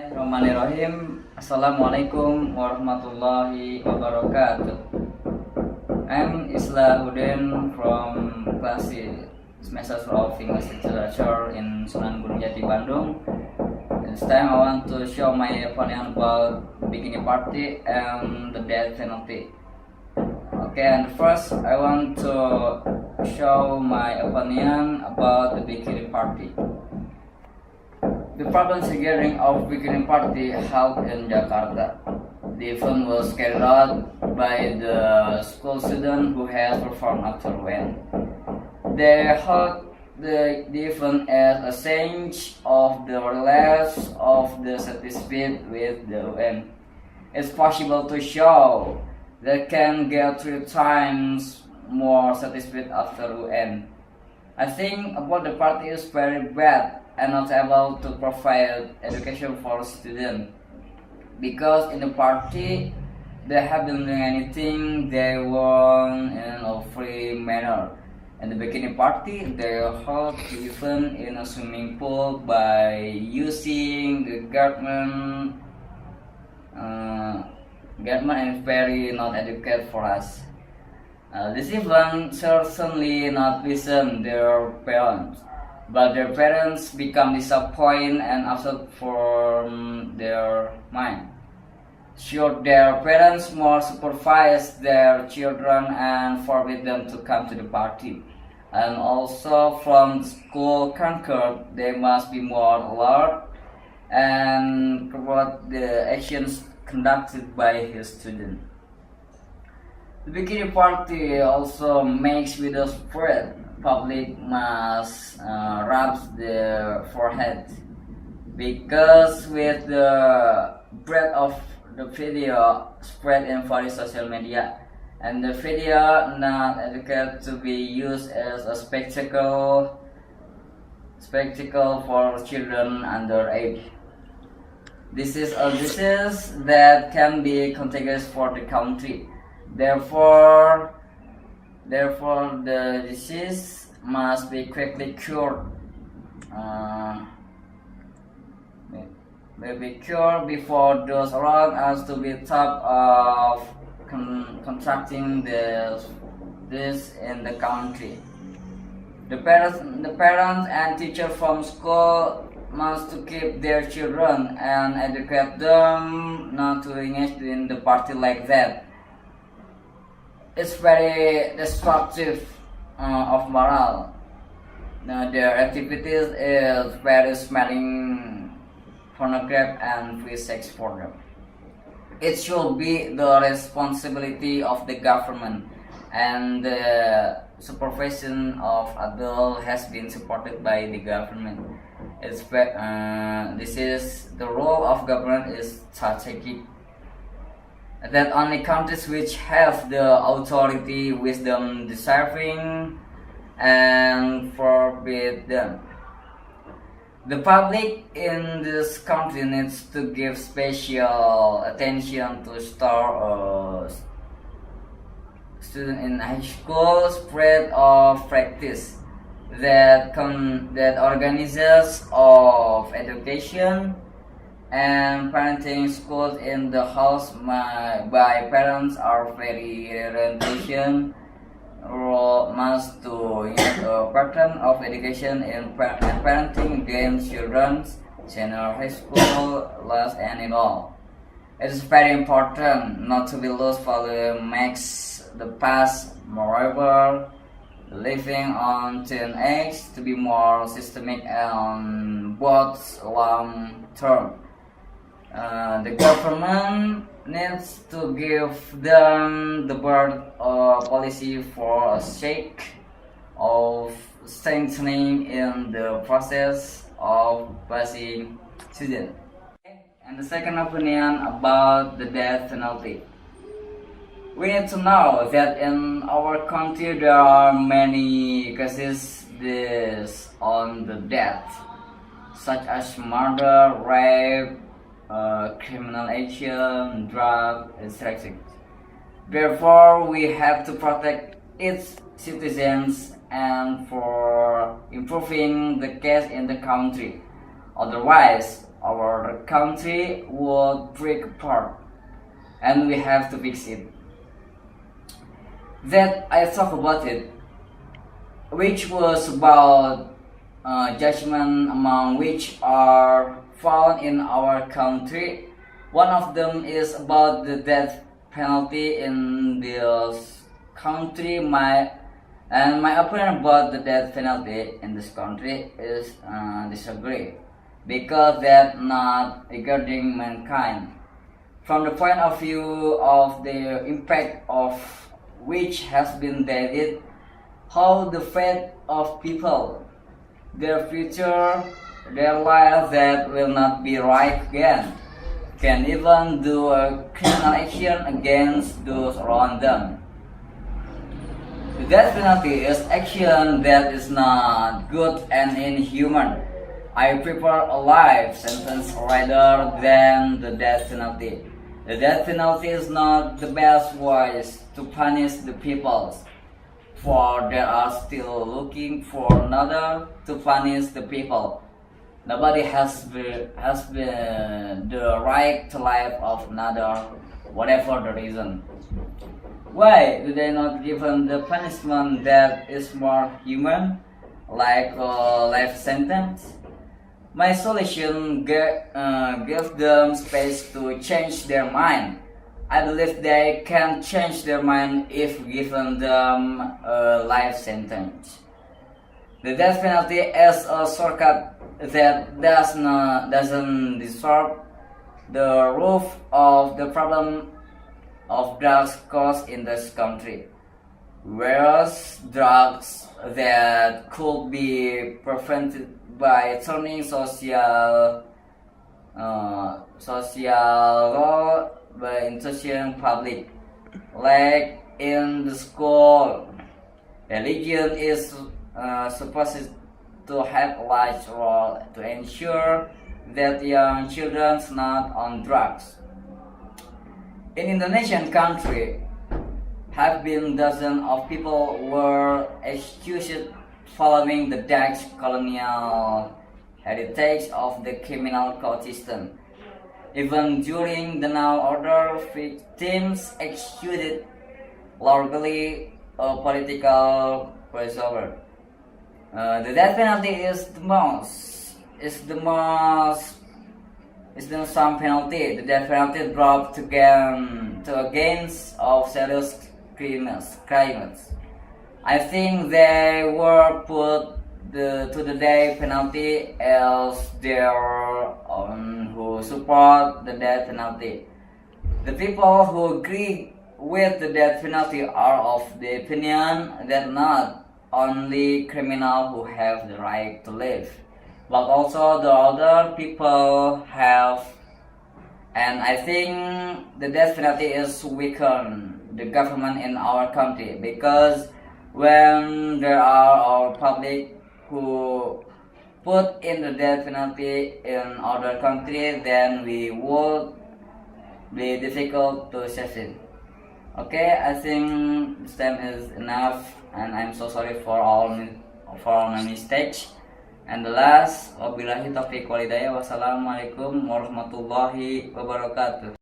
Bismillahirrahmanirrahim. Assalamualaikum warahmatullahi wabarakatuh. I'm Islahuddin from class semester of English Literature in Sunan Gunung Jati, Bandung. This time I want to show my opinion about bikini party and the death penalty. Okay, and first I want to show my opinion about the bikini party. The province gathering of bikini party held in Jakarta. The event was carried out by the school student who has performed after UN. They held the event as a change of the release of the certificate with the UN. It's possible to show they can get 3 times more certificate after UN. I think about the party is very bad and not able to provide education for students, because in the party they have been doing anything they want in a free manner. In the bikini party, they hold even in a swimming pool by using the garment and very not educated for us. This event certainly not listen their parents, but their parents become disappointed and upset from their mind. Should their parents more supervise their children and forbid them to come to the party? And also from school Concord, they must be more alert and correct the actions conducted by his student. The bikini party also makes widows spread. Public must rub their forehead, because with the breadth of the video spread in various social media, and the video not educated to be used as a spectacle for children under age. This is a disease that can be contagious for the country. Therefore, the disease must be quickly cured. May be cured before those around us to be top of contracting this in the country. The parents and teachers from school must to keep their children and educate them not to engage in the party like that. It's very destructive of morale. Their activities is very smelling pornography and free sex for them. It should be the responsibility of the government, and the supervision of adults has been supported by the government. This is the role of government is strategic, that only countries which have the authority, wisdom deserving, and forbid them. The public in this country needs to give special attention to start student in high school spread of practice that organizers of education and parenting schools in the house by parents are very orientation must to a pattern of education and parenting against children, senior high school, last and in all. It is very important not to be lost value makes the past. Moreover, living on teen age to be more systemic and both long term. The government needs to give them the bird policy for a sake of strengthening in the process of passing students. And the second opinion about the death penalty. We need to know that in our country there are many cases on the death, such as murder, rape, criminal action, drug, etc. Therefore, we have to protect its citizens and for improving the case in the country. Otherwise, our country would break apart, and we have to fix it. That I talk about it, which was about judgment among which are found in our country. One of them is about the death penalty in this country. My opinion about the death penalty in this country is disagree, because that not regarding mankind. From the point of view of the impact of which has been dated, how the fate of people, their future, their life that will not be right again, can even do a criminal action against those around them. The death penalty is action that is not good and inhuman. I prefer a life sentence rather than the death penalty. The death penalty is not the best ways to punish the people, for they are still looking for another to punish the people. Nobody has been the right to life of another, whatever the reason. Why do they not give them the punishment that is more human, like a life sentence? My solution gives them space to change their mind. I believe they can change their mind if given them a life sentence. The death penalty is a shortcut that doesn't disturb the root of the problem of drugs caused in this country. Whereas drugs that could be prevented by turning social law by institution public, like in the school. Religion is supposed to have a large role to ensure that young children not on drugs. In Indonesian country, have been dozens of people were executed following the Dutch colonial heritage of the criminal code system. Even during the now order, victims executed largely a political pressure. The death penalty is the some penalty. The death penalty dropped against of serious crimes. I think they were put to the death penalty as their own who support the death penalty. The people who agree with the death penalty are of the opinion that not only criminals who have the right to live, but also the other people have. And I think the death penalty is weaken the government in our country, because when there are our public who put in the death penalty in other country, then we would be difficult to save it. Okay, I think this time is enough, and I'm so sorry for all my mistakes. And the last, wabillahi taufiq wal hidayah. Wassalamualaikum warahmatullahi wabarakatuh.